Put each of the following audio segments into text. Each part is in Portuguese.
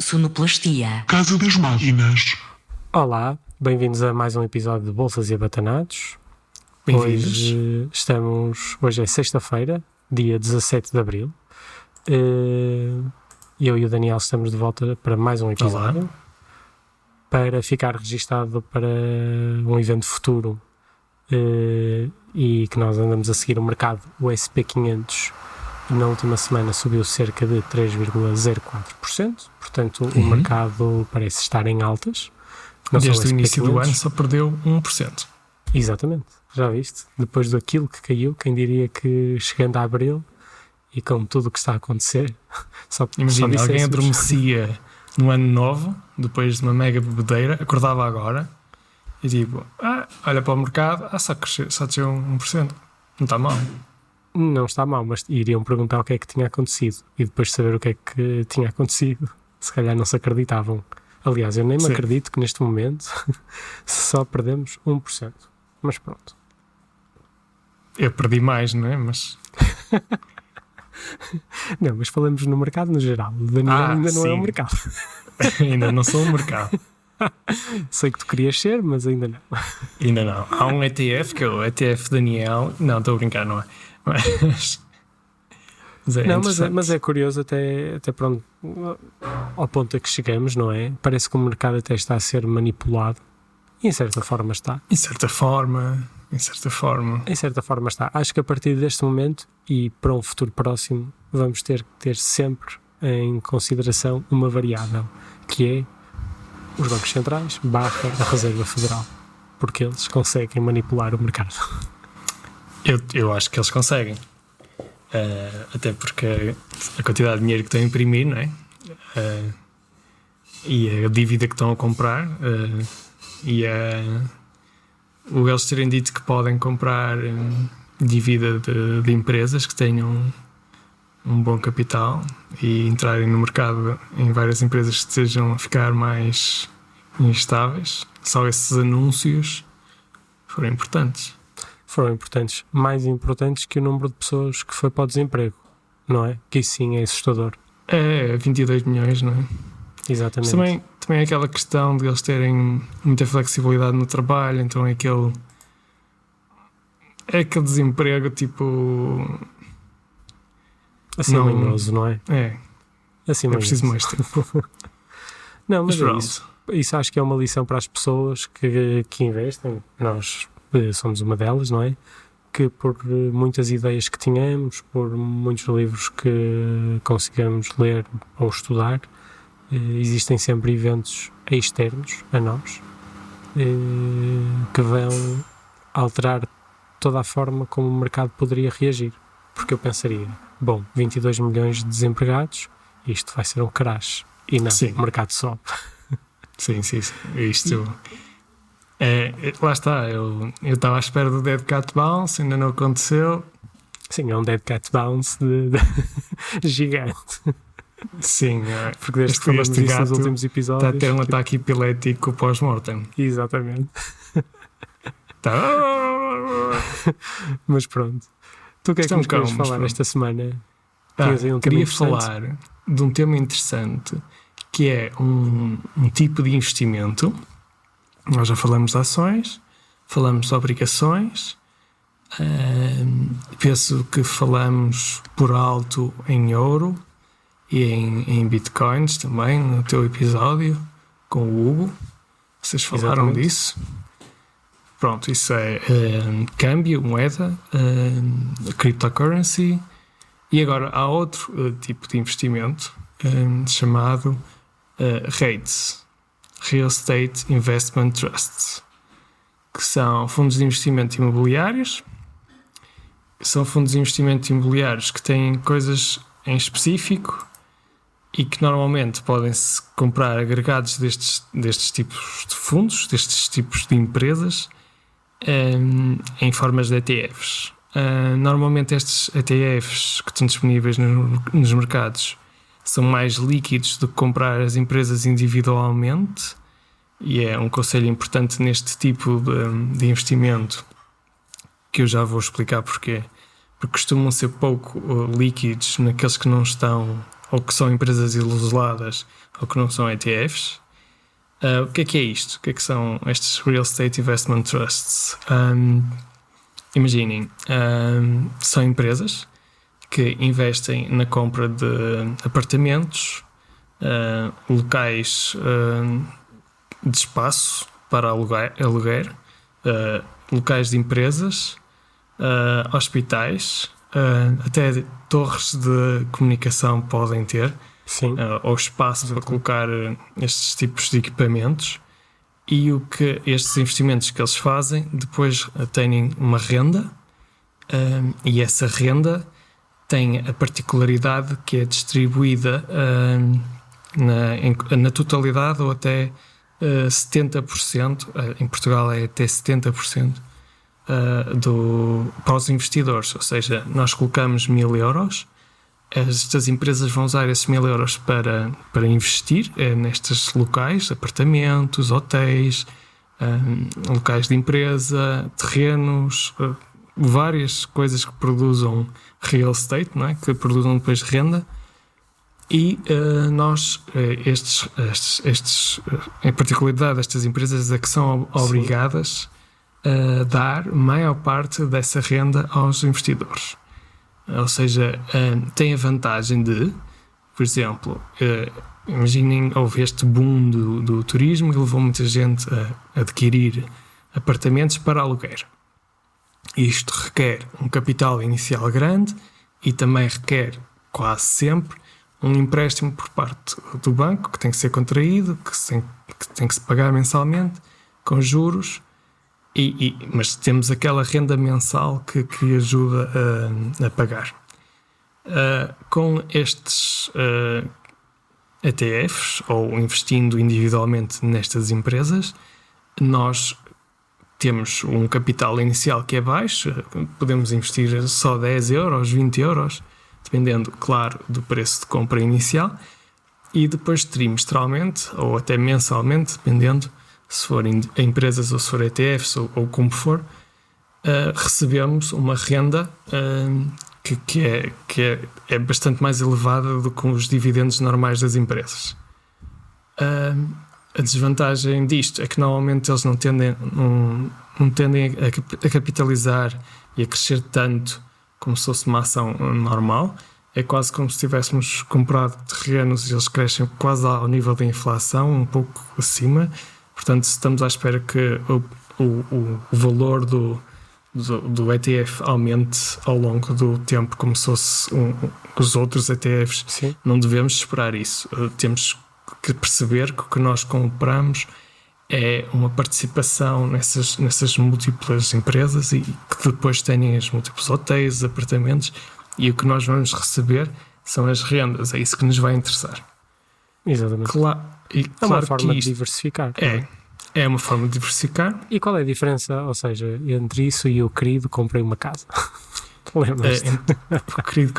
Sonoplastia. Casa das Máquinas. Olá, bem-vindos a mais um episódio de Bolsas e Abatanados. Hoje é sexta-feira, dia 17 de Abril. Eu e o Daniel estamos de volta para mais um episódio. Olá. Para ficar registado para um evento futuro e que nós andamos a seguir o mercado. O SP500 na última semana subiu cerca de 3,04%, portanto o mercado parece estar em altas. Desde o início do ano só perdeu 1%. Exatamente, já viste? Depois daquilo que caiu, quem diria que chegando a Abril e com tudo o que está a acontecer, Imagina, só alguém disséssemos. adormecia no ano novo, depois de uma mega bebedeira, acordava agora e tipo, olha para o mercado, só desceu 1%, não está mal. Não está mal, mas iriam perguntar o que é que tinha acontecido e depois de saber o que é que tinha acontecido, se calhar não se acreditavam. Aliás, eu nem me acredito que neste momento só perdemos 1%. Mas pronto. Eu perdi mais, não é? Mas Não, mas falamos no mercado no geral. O Daniel ainda não é o mercado. ainda não sou o mercado. Sei que tu querias ser, mas ainda não. Ainda não. Há um ETF, que é o ETF Daniel. Não, estou a brincar, não é? Mas é curioso até pronto, ao ponto a que chegamos, não é? Parece que o mercado até está a ser manipulado. E em certa forma está. Em certa forma está. Acho que a partir deste momento e para um futuro próximo vamos ter que ter sempre em consideração uma variável, que é os bancos centrais / a Reserva Federal, porque eles conseguem manipular o mercado. Eu acho que eles conseguem. Até porque a quantidade de dinheiro que estão a imprimir, não é? E a dívida que estão a comprar, o eles terem dito que podem comprar dívida de empresas que tenham um bom capital e entrarem no mercado em várias empresas que estejam a ficar mais instáveis. Só esses anúncios foram importantes. Mais importantes que o número de pessoas que foi para o desemprego, não é? Que isso sim é assustador. É 22 milhões, não é? Exatamente. Mas também é aquela questão de eles terem muita flexibilidade no trabalho, então é aquele desemprego tipo assim manhoso, não é? Assim é preciso mais tempo. Não, mas é isso acho que é uma lição para as pessoas que investem. Nós somos uma delas, não é? Que por muitas ideias que tínhamos, por muitos livros que consigamos ler ou estudar, existem sempre eventos externos a nós que vão alterar toda a forma como o mercado poderia reagir. Porque eu pensaria, 22 milhões de desempregados, isto vai ser um crash. E não, o mercado sobe. Sim. Isto... lá está, eu estava à espera do Dead Cat Bounce, ainda não aconteceu. Sim, é um Dead Cat Bounce de gigante. Sim, porque desde que falamos disso nos últimos episódios está a ter um ataque epilético pós-mortem. Exatamente. Mas pronto, tu o que é que nos queres falar esta semana? Queria falar de um tema interessante, que é um tipo de investimento. Nós já falamos de ações, falamos de obrigações, penso que falamos por alto em ouro e em bitcoins também no teu episódio com o Hugo. Vocês falaram disso. Pronto, isso é câmbio, moeda, cryptocurrency. E agora há outro tipo de investimento chamado REITs. Real Estate Investment Trusts, que são fundos de investimento imobiliários. São fundos de investimento imobiliários que têm coisas em específico e que normalmente podem-se comprar agregados destes tipos de fundos, destes tipos de empresas, em formas de ETFs. Normalmente estes ETFs que estão disponíveis nos mercados são mais líquidos do que comprar as empresas individualmente, e é um conselho importante neste tipo de investimento, que eu já vou explicar porquê. Porque costumam ser pouco líquidos naqueles que não estão ou que são empresas isoladas ou que não são ETFs. O que é isto? O que são estes Real Estate Investment Trusts? Imaginem, são empresas que investem na compra de apartamentos, locais de espaço para aluguer, locais de empresas, hospitais, até torres de comunicação podem ter, ou espaço para colocar estes tipos de equipamentos. E o que estes investimentos que eles fazem, depois têm uma renda, e essa renda tem a particularidade que é distribuída na totalidade ou até 70%, em Portugal é até 70%, para os investidores. Ou seja, nós colocamos 1.000 euros, estas empresas vão usar esses 1.000 euros para investir nestes locais, apartamentos, hotéis, locais de empresa, terrenos, várias coisas que produzam real estate, não é? Que produzam depois renda. E nós, em particularidade, estas empresas é que são obrigadas a dar maior parte dessa renda aos investidores. Ou seja, tem a vantagem de, por exemplo, imaginem, houve este boom do turismo que levou muita gente a adquirir apartamentos para aluguer. Isto requer um capital inicial grande e também requer, quase sempre, um empréstimo por parte do banco que tem que ser contraído, que tem que se pagar mensalmente, com juros, mas temos aquela renda mensal que ajuda a pagar. Com estes ETFs, ou investindo individualmente nestas empresas, nós temos um capital inicial que é baixo, podemos investir só 10 euros, 20 euros, dependendo, claro, do preço de compra inicial, e depois trimestralmente, ou até mensalmente, dependendo se forem empresas ou se for ETFs ou como for, recebemos uma renda que é bastante mais elevada do que os dividendos normais das empresas. A desvantagem disto é que normalmente eles não tendem a capitalizar e a crescer tanto como se fosse uma ação normal. É quase como se tivéssemos comprado terrenos e eles crescem quase ao nível da inflação, um pouco acima. Portanto, estamos à espera que o valor do ETF aumente ao longo do tempo, como se fosse os outros ETFs. Sim. Não devemos esperar isso. Temos que perceber que o que nós compramos é uma participação nessas múltiplas empresas e que depois têm os múltiplos hotéis, apartamentos, e o que nós vamos receber são as rendas. É isso que nos vai interessar. Exatamente. É uma forma de diversificar. É uma forma de diversificar. E qual é a diferença, ou seja, entre isso e o querido comprei uma casa? Lembras-te?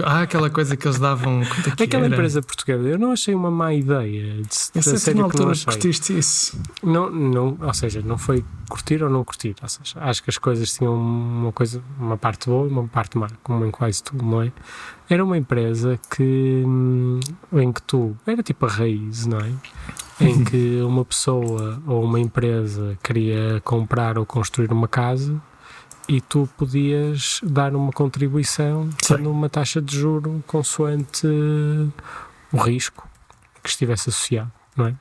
Aquela coisa que eles davam. Aquela empresa portuguesa, eu não achei uma má ideia. Eu sei que na altura curtiste isso. Não, ou seja, não foi curtir ou não curtir. Ou seja, acho que as coisas tinham uma parte boa e uma parte má, como em quase tudo, não é? Era uma empresa em que era tipo a Raiz, não é? Em que uma pessoa ou uma empresa queria comprar ou construir uma casa e tu podias dar uma contribuição tendo uma taxa de juro consoante o risco que estivesse associado, não é?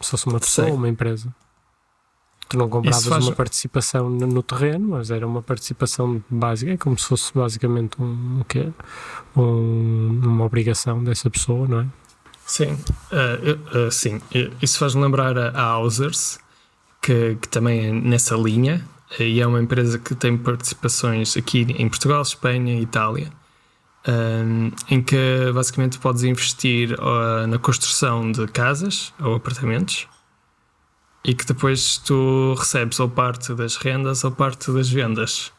Se fosse uma pessoa ou uma empresa. Tu não compravas uma participação no terreno, mas era uma participação básica, é como se fosse basicamente uma obrigação dessa pessoa, não é? Sim, sim. Isso faz-me lembrar a Housers, que também é nessa linha, e é uma empresa que tem participações aqui em Portugal, Espanha e Itália, em que basicamente podes investir na construção de casas ou apartamentos e que depois tu recebes ou parte das rendas ou parte das vendas.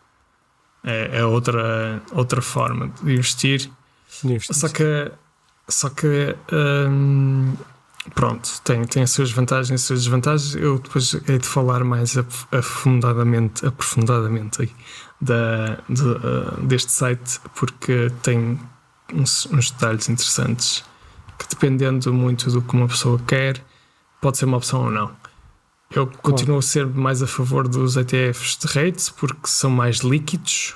É outra forma de investir. Só que pronto, tem as suas vantagens e as suas desvantagens. Eu depois hei de falar mais aprofundadamente aí deste site, porque tem uns detalhes interessantes que, dependendo muito do que uma pessoa quer, pode ser uma opção ou não. Eu continuo a ser mais a favor dos ETFs de rates porque são mais líquidos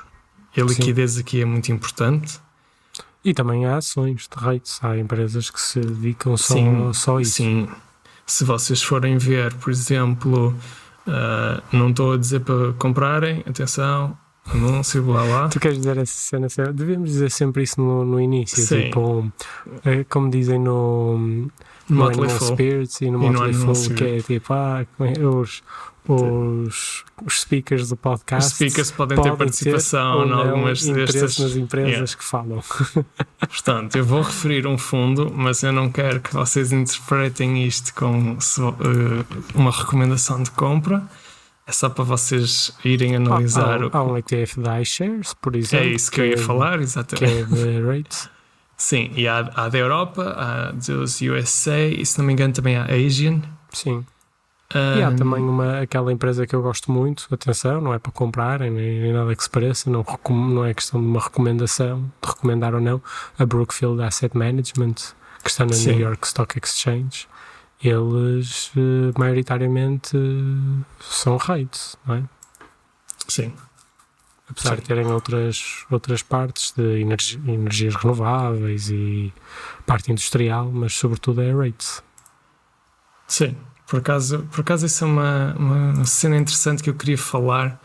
e a liquidez aqui é muito importante. E também há ações de rates, há empresas que se dedicam só a isso. Sim, se vocês forem ver, por exemplo, não estou a dizer para comprarem, atenção, anúncio, blá blá. Tu queres dizer essa cena? Devemos dizer sempre isso no início, Sim. Tipo, como dizem no Animal Spirits e no Motley Fool, que é tipo, os speakers do podcast. Os speakers podem ter participação em algumas destas nas empresas que falam. Portanto, eu vou referir um fundo, mas eu não quero que vocês interpretem isto como uma recomendação de compra. É só para vocês irem analisar. Há um ETF da iShares, por exemplo. É isso que eu ia falar, exatamente. Que é de rates. Sim, e há da Europa, há dos USA e, se não me engano, também há Asian. Sim. E há também aquela empresa que eu gosto muito, atenção, não é para comprarem nem nada que se pareça, não é questão de uma recomendação, de recomendar ou não, a Brookfield Asset Management, que está na New York Stock Exchange. Eles maioritariamente são rates, não é? Sim. Apesar de terem outras partes de energias renováveis e parte industrial, mas sobretudo é rates. Sim. Por acaso isso é uma cena interessante que eu queria falar.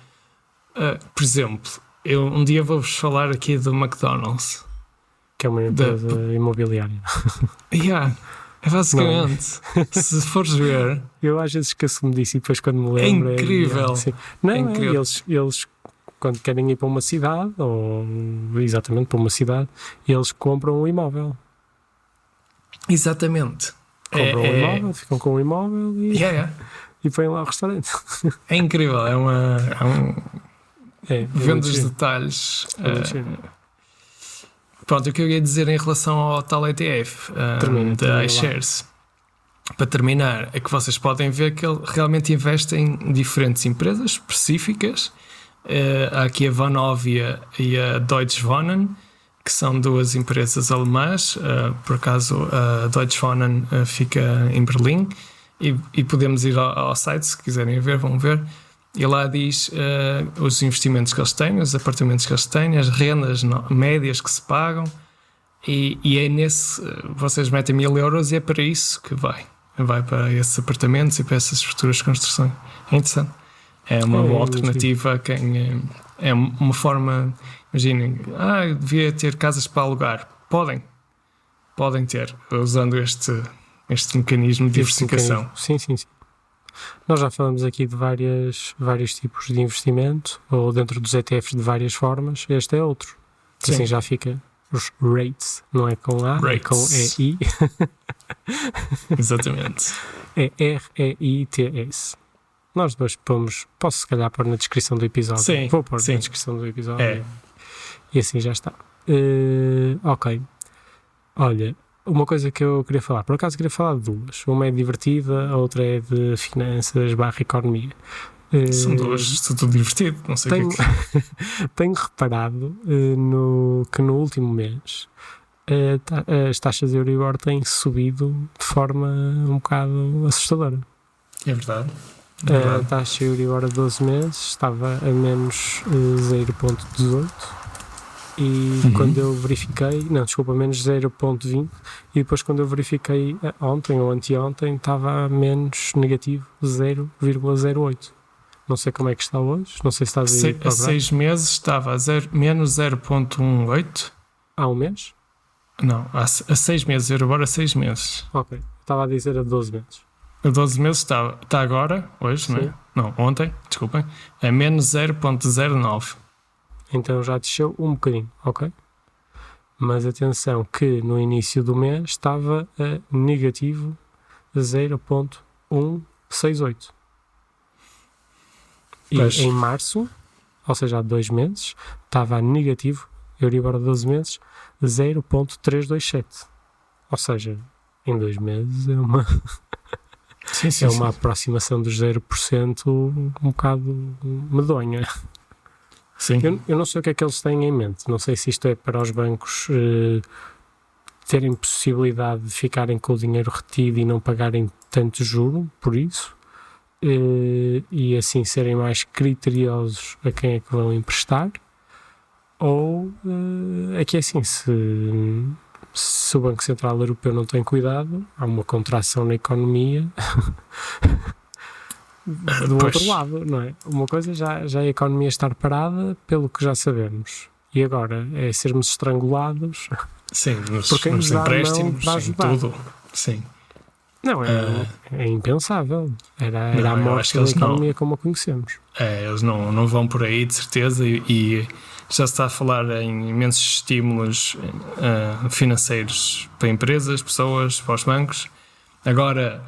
Por exemplo, eu um dia vou-vos falar aqui do McDonald's. Que é uma empresa imobiliária. É basicamente, se fores ver... Eu às vezes esqueço-me disso e depois quando me lembro... É incrível. É incrível. Eles, quando querem ir para uma cidade, ou exatamente para uma cidade, eles compram um imóvel. Compram um imóvel, ficam com o imóvel e põem lá o restaurante. É incrível, vendo os detalhes. Pronto, o que eu ia dizer em relação ao tal ETF da iShares, para terminar, é que vocês podem ver que ele realmente investe em diferentes empresas específicas. Há aqui a Vonovia e a Deutsche Wohnen, que são duas empresas alemãs. Por acaso a Deutsche Wohnen fica em Berlim e podemos ir ao site se quiserem ver, vão ver, e lá diz os investimentos que eles têm, os apartamentos que eles têm, as rendas médias que se pagam, e é nesse, vocês metem 1.000 euros e é para isso que vai para esses apartamentos e para essas futuras construções. É interessante, é uma boa alternativa a quem é uma forma. Imaginem, devia ter casas para alugar. Podem ter, usando este mecanismo de diversificação. Sim. Nós já falamos aqui de vários tipos de investimento, ou dentro dos ETFs de várias formas. Este é outro. Assim já fica os rates, não é com A, é com EI. Exatamente. É REITS. Nós depois posso se calhar pôr na descrição do episódio. Sim, vou pôr na descrição do episódio. E assim já está. Ok. Olha, uma coisa que eu queria falar. Por acaso queria falar de duas. Uma é divertida, a outra é de finanças / economia. São duas, estou tudo divertido. Não sei o que é que... Tenho reparado que no último mês as taxas de Euribor têm subido de forma um bocado assustadora. É verdade. A taxa de Euribor a 12 meses estava a menos 0,18 e quando eu verifiquei, menos 0,20, e depois quando eu verifiquei ontem ou anteontem estava a menos negativo 0,08. Não sei como é que está hoje, não sei se estás aí a 6 meses estava a menos 0,18. Há um mês? Não, a 6 meses, Euribor a 6 meses. Ok, estava a dizer a 12 meses. A 12 meses está agora, hoje, não é? Não, ontem, desculpem, a menos 0,09. Então já desceu um bocadinho, ok? Mas atenção que no início do mês estava a negativo 0,168. E em março, ou seja, há 2 meses, estava a negativo, Euribor a 12 meses, 0,327. Ou seja, em 2 meses é uma... uma aproximação dos 0% um bocado medonha. Sim. Eu não sei o que é que eles têm em mente. Não sei se isto é para os bancos terem possibilidade de ficarem com o dinheiro retido e não pagarem tanto juro por isso, e assim serem mais criteriosos a quem é que vão emprestar, ou é que é assim, se o Banco Central Europeu não tem cuidado, há uma contração na economia do outro lado, não é? Uma coisa já é a economia estar parada, pelo que já sabemos, e agora é sermos estrangulados. Sim, nos empréstimos, para ajudar. Tudo. Sim. Não, é impensável. Era a morte da economia como a conhecemos. Eles não vão por aí, de certeza, e já se está a falar em imensos estímulos financeiros para empresas, pessoas, para os bancos. Agora,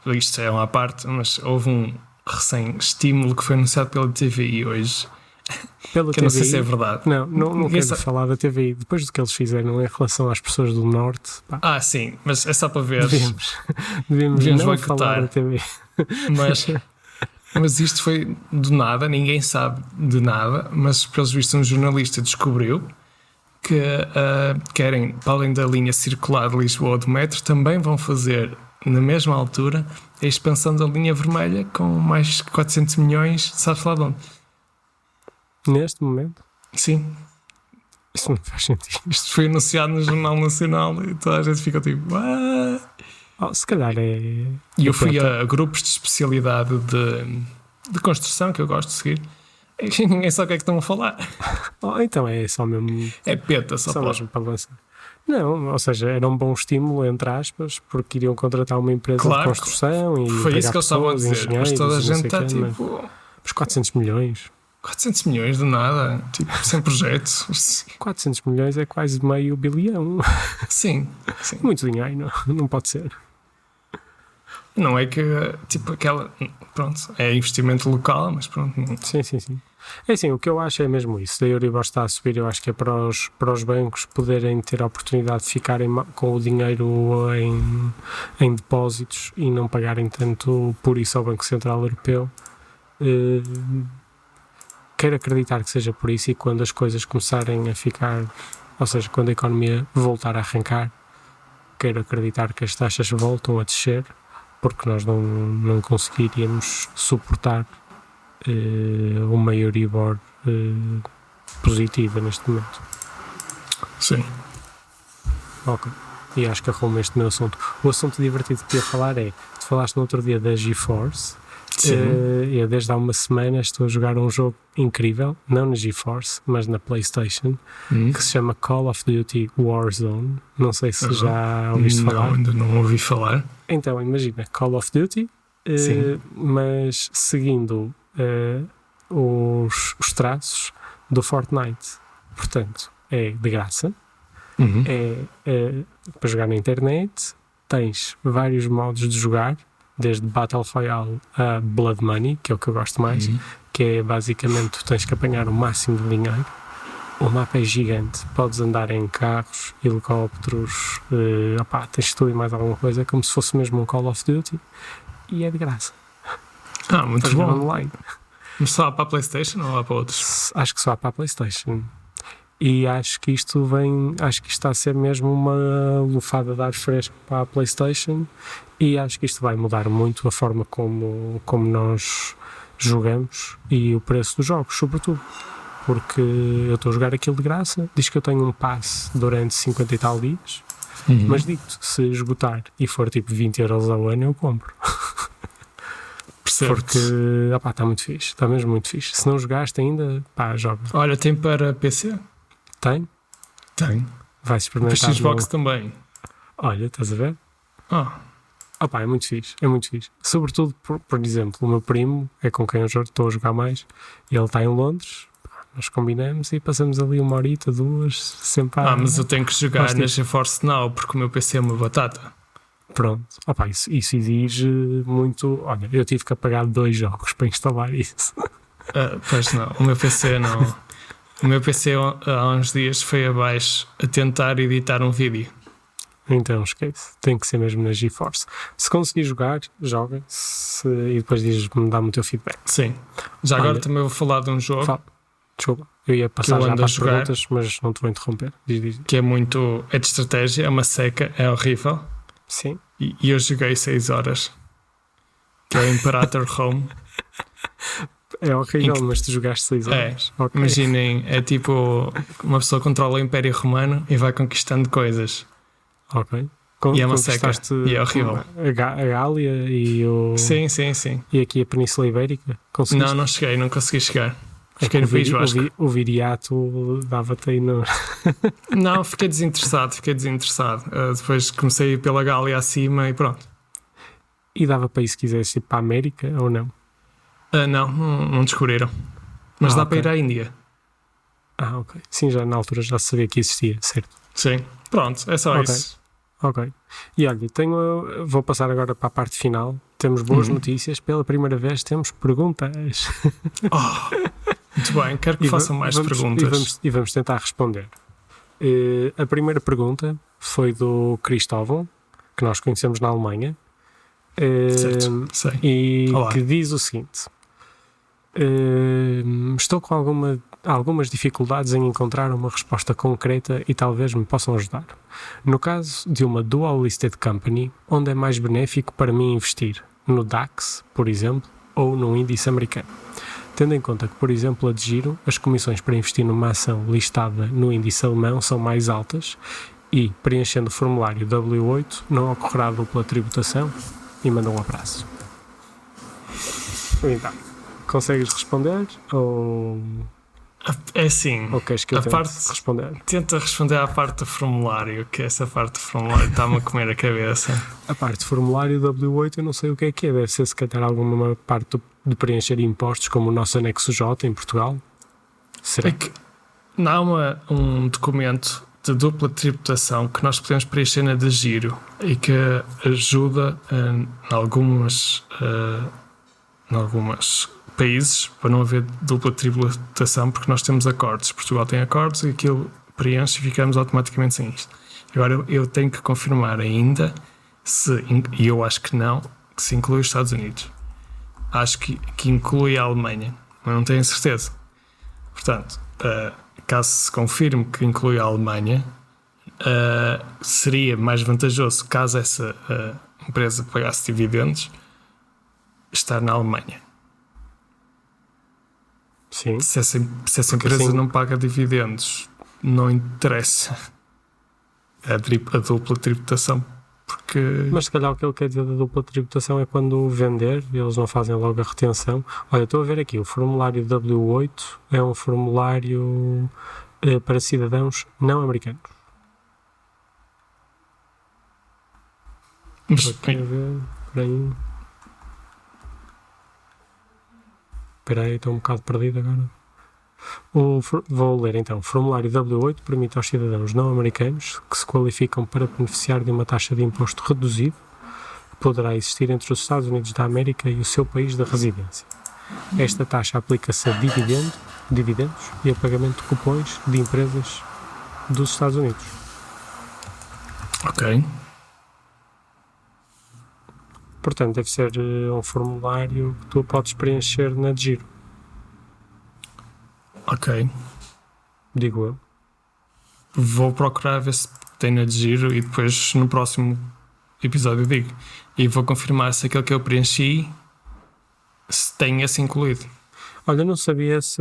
isto é uma parte, mas houve um recém-estímulo que foi anunciado pela TVI hoje. Pela que TVI, eu não sei se é verdade. Não quero falar da TVI. Depois do que eles fizeram em relação às pessoas do Norte... Pá, sim, mas é só para ver. Devemos não boicotar. Falar da TVI. Mas isto foi do nada, ninguém sabe de nada, mas pelos vistos um jornalista descobriu que querem, para além da linha circular de Lisboa do metro, também vão fazer, na mesma altura, a expansão da linha vermelha com mais 400 milhões, sabes lá de onde? Neste momento? Sim. Isso não faz sentido. Isto foi anunciado no Jornal Nacional e toda a gente fica tipo... se calhar é... E eu fui a grupos de especialidade de construção, que eu gosto de seguir, e ninguém sabe o que é que estão a falar. Então é só mesmo... É peta, só mesmo para avançar. Não, ou seja, era um bom estímulo, entre aspas, porque iriam contratar uma empresa de construção e foi isso que eu estava a dizer, mas toda a gente está tipo... Mas 400 milhões... 400 milhões de nada, tipo, sem projeto. 400 milhões é quase meio bilhão. Sim. Muito dinheiro, não pode ser. Não é que, tipo, aquela... Pronto, é investimento local, mas pronto. Não. Sim. É assim, o que eu acho é mesmo isso. A Euribor está a subir, eu acho que é para os bancos poderem ter a oportunidade de ficarem com o dinheiro em depósitos e não pagarem tanto por isso ao Banco Central Europeu. Quero acreditar que seja por isso, e quando as coisas começarem a ficar, ou seja, quando a economia voltar a arrancar, quero acreditar que as taxas voltam a descer, porque nós não conseguiríamos suportar uma Euribor positiva neste momento. Sim. Ok. E acho que arrumo este meu assunto. O assunto divertido que ia falar é, tu falaste no outro dia da GeForce. Eu desde há uma semana estou a jogar um jogo incrível, não na GeForce, mas na PlayStation, que se chama Call of Duty Warzone. Não sei se já ouviste falar. Não, ainda não ouvi falar. Então, imagina, Call of Duty, mas seguindo os traços do Fortnite. Portanto, é de graça, é para jogar na internet, tens vários modos de jogar, desde Battle Royale a Blood Money, que é o que eu gosto mais, que é basicamente tu tens que apanhar o máximo de dinheiro. O mapa é gigante, podes andar em carros, helicópteros, tens tudo e mais alguma coisa, como se fosse mesmo um Call of Duty, e é de graça. Muito bom. Online. Mas só há para a PlayStation ou há para outros? Acho que só há para a PlayStation. E acho que isto está a ser mesmo uma lufada de ar fresco para a PlayStation, e acho que isto vai mudar muito a forma como nós jogamos e o preço dos jogos, sobretudo. Porque eu estou a jogar aquilo de graça, diz que eu tenho um passe durante 50 e tal dias, mas digo-te, se esgotar e for tipo 20 euros ao ano, eu compro. Porque está muito fixe, está mesmo muito fixe. Se não jogaste ainda, joga. Olha, tem para PC? Tem? Vais experimentar. Para Xbox também. Olha, estás a ver? É muito fixe, Sobretudo, por exemplo, o meu primo, é com quem eu estou a jogar mais, e ele está em Londres, nós combinamos e passamos ali 1 horita, 2, sempre mas eu tenho que jogar na GeForce Now, porque o meu PC é uma batata. Pronto, isso exige muito. Olha, eu tive que apagar 2 jogos para instalar isso. Pois não, o meu PC não. O meu PC há uns dias foi abaixo a tentar editar um vídeo. Então esquece, tem que ser mesmo na GeForce. Se conseguir jogar, joga e depois dá-me o teu feedback. Sim. Já agora também vou falar de um jogo Desculpa, eu ia passar eu já ando para a as jogar. perguntas, mas não te vou interromper. Diz. Que é de estratégia, é uma seca, é horrível. Sim. E eu joguei 6 horas. Que é o Imperator Home. É horrível, mas tu jogaste 6 horas. É, Ok. imaginem, é tipo uma pessoa controla o Império Romano e vai conquistando coisas. Ok. E é uma seca, Conquistaste e é horrível. a Gália e o... Sim. E aqui a Península Ibérica? Conseguiste? Não cheguei, não consegui chegar. É Fiquei que no País Vasco. o Viriato dava-te aí no... Não, fiquei desinteressado. Depois comecei a ir pela Gália acima e pronto. E dava para ir se quisesse ir para a América ou não? Não descobriram. Mas dá ok. para ir à Índia. Ok. Sim, já na altura já sabia que existia, certo? Sim. Pronto, é só Ok. isso. Ok. E olha, vou passar agora para a parte final. Temos boas notícias. Pela primeira vez temos perguntas. Muito bem, quero que façam mais perguntas. E vamos tentar responder. A primeira pergunta foi do Cristóvão, que nós conhecemos na Alemanha. Certo, sei. E Olá. que diz o seguinte: estou com algumas dificuldades em encontrar uma resposta concreta e talvez me possam ajudar. No caso de uma dual listed company, onde é mais benéfico para mim investir? No DAX, por exemplo, ou no índice americano? Tendo em conta que, por exemplo, a de giro, as comissões para investir numa ação listada no índice alemão são mais altas e, preenchendo o formulário W8, não ocorrerá dupla tributação? E manda um abraço. Então, consegues responder ou É assim, queres que eu tente responder? tenta responder à parte do formulário, que essa parte do formulário está-me a comer a cabeça. A parte do formulário W8 eu não sei o que é. Deve ser se calhar alguma parte de preencher impostos, como o nosso anexo J em Portugal. Será? É que não há um documento de dupla tributação que nós podemos preencher na de giro e que ajuda em algumas países para não haver dupla tributação, porque nós temos acordos. Portugal tem acordos e aquilo preenche e ficamos automaticamente sem isto. Agora eu tenho que confirmar ainda e eu acho que não, que se inclui os Estados Unidos. Acho que inclui a Alemanha, mas não tenho certeza. Portanto, caso se confirme que inclui a Alemanha, seria mais vantajoso, caso essa empresa pagasse dividendos, estar na Alemanha. Sim. Se essa empresa assim, não paga dividendos, não interessa a dupla tributação. Porque... Mas se calhar o que ele quer dizer da dupla tributação é quando vender, eles não fazem logo a retenção. Olha, estou a ver aqui, o formulário W8 é um formulário para cidadãos não americanos. Mas, Estou aqui a ver, espera aí, estou um bocado perdido agora. Vou ler então. O formulário W8 permite aos cidadãos não americanos que se qualificam para beneficiar de uma taxa de imposto reduzido que poderá existir entre os Estados Unidos da América e o seu país de residência. Esta taxa aplica-se a dividendos e a pagamento de cupons de empresas dos Estados Unidos. ok. Portanto, deve ser um formulário que tu podes preencher na de giro, Ok. digo eu. Vou procurar ver se tem na de giro e depois no próximo episódio digo. E vou confirmar se aquele que eu preenchi se tem esse incluído. Olha, não sabia se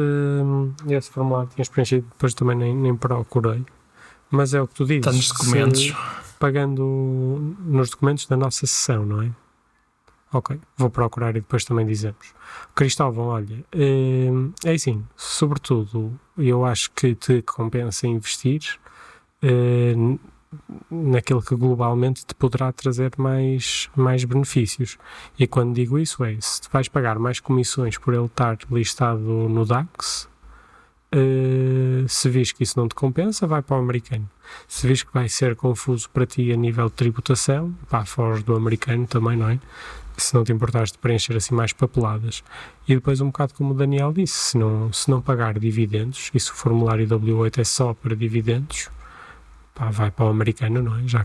esse formulário tinhas preenchido, depois também nem procurei. Mas é o que tu dizes. Está nos documentos. Pagando nos documentos da nossa sessão, não é? Ok, vou procurar e depois também dizemos. Cristóvão, olha, é assim, sobretudo, eu acho que te compensa investir naquilo que globalmente te poderá trazer mais benefícios. E quando digo isso se vais pagar mais comissões por ele estar listado no DAX, se vis que isso não te compensa, vai para o americano. Se vis que vai ser confuso para ti a nível de tributação, foge do americano também, não é? Se não te importares de preencher assim mais papeladas. E depois um bocado como o Daniel disse, se não pagar dividendos, e se o formulário W8 é só para dividendos, vai para o americano, não é? Já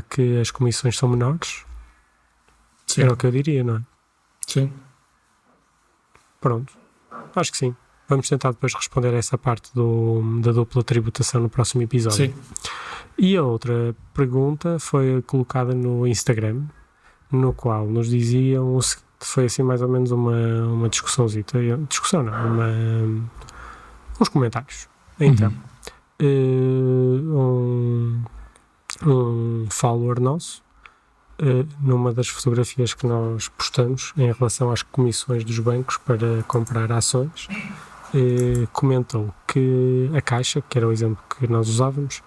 que as comissões são menores. Sim. Era o que eu diria, não é? Sim. Pronto. acho que sim. Vamos tentar depois responder a essa parte da dupla tributação no próximo episódio. Sim. E a outra pergunta foi colocada no Instagram, no qual nos diziam, foi assim mais ou menos uma discussãozita, discussão não, uns comentários. Então, um follower nosso, numa das fotografias que nós postamos em relação às comissões dos bancos para comprar ações, comentou que a Caixa, que era o exemplo que nós usávamos,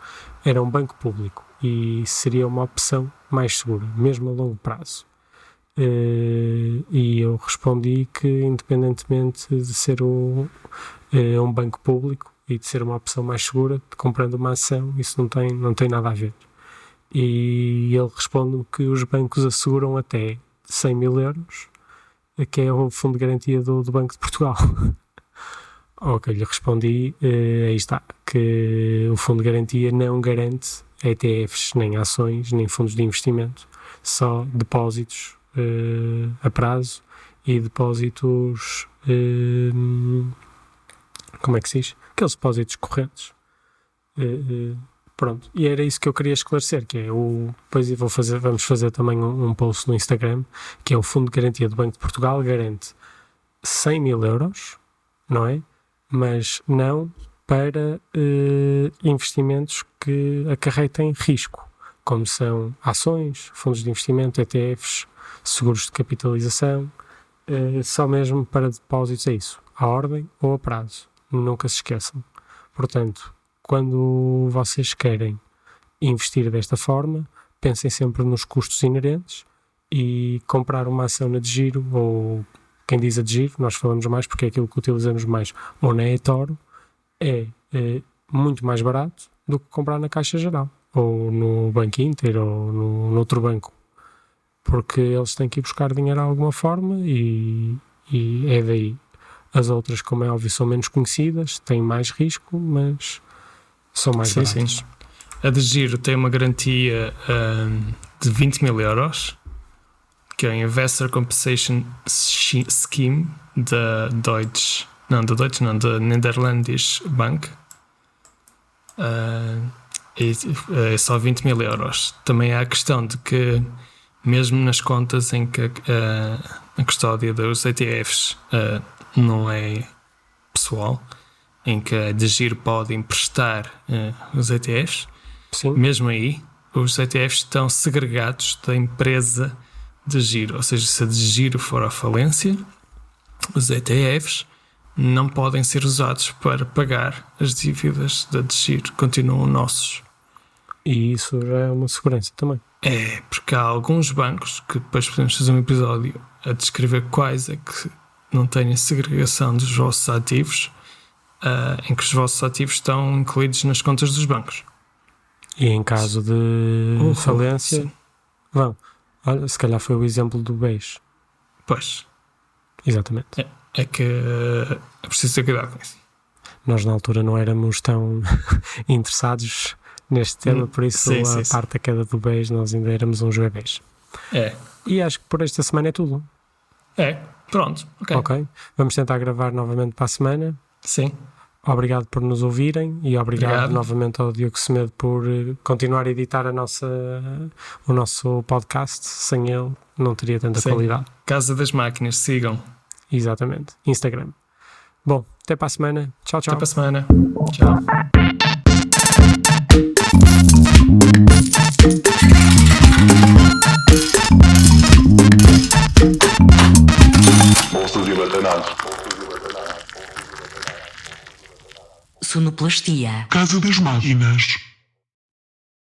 era um banco público e seria uma opção mais segura, mesmo a longo prazo. E eu respondi que, independentemente de ser um banco público e de ser uma opção mais segura, comprando uma ação, isso não tem nada a ver. E ele responde-me que os bancos asseguram até 100 mil euros, que é o fundo de garantia do Banco de Portugal. Ok, lhe respondi, aí está, que o fundo de garantia não garante ETFs, nem ações, nem fundos de investimento, só depósitos a prazo e depósitos, como é que se diz? Aqueles depósitos correntes. Pronto, e era isso que eu queria esclarecer, que é depois vamos fazer também um post no Instagram, que é o fundo de garantia do Banco de Portugal, garante 100 mil euros, não é? Mas não para investimentos que acarretem risco, como são ações, fundos de investimento, ETFs, seguros de capitalização, só mesmo para depósitos, é isso, à ordem ou a prazo, nunca se esqueçam. Portanto, quando vocês querem investir desta forma, pensem sempre nos custos inerentes e comprar uma ação na DEGIRO, ou quem diz a DEGIRO, nós falamos mais porque é aquilo que utilizamos mais, ou na eToro, é muito mais barato do que comprar na Caixa Geral, ou no Banco Inter, ou no outro banco, porque eles têm que ir buscar dinheiro de alguma forma e é daí. As outras, como é óbvio, são menos conhecidas, têm mais risco, mas são mais baratas. Sim. A DEGIRO tem uma garantia de 20 mil euros, que é a Investor Compensation Scheme da Netherlandisch Bank. É só 20 mil euros. Também há a questão de que, mesmo nas contas em que a custódia dos ETFs não é pessoal, em que a DEGIRO pode emprestar os ETFs, Sim. Mesmo aí, os ETFs estão segregados da empresa DEGIRO. Ou seja, se a DEGIRO for à falência, os ETFs não podem ser usados para pagar as dívidas da DEGIRO, continuam nossos. E isso já é uma segurança também. É, porque há alguns bancos que depois podemos fazer um episódio a descrever quais é que não têm a segregação dos vossos ativos, em que os vossos ativos estão incluídos nas contas dos bancos. E em caso de falência, vão. Olha, se calhar foi o exemplo do BES. Pois. Exatamente. É que é preciso ter cuidado com isso. Nós na altura não éramos tão interessados neste tema, por isso a parte da queda do BES nós ainda éramos uns bebês. E acho que por esta semana é tudo. Pronto. Ok. Vamos tentar gravar novamente para a semana. Sim. Obrigado por nos ouvirem e obrigado novamente ao Diogo Semedo por continuar a editar o nosso podcast. Sem ele não teria tanta qualidade. Casa das Máquinas, sigam. Exatamente. Instagram. Bom, até para a semana. Tchau, tchau. Até para a semana. Tchau. Sonoplastia. Casa das Máquinas.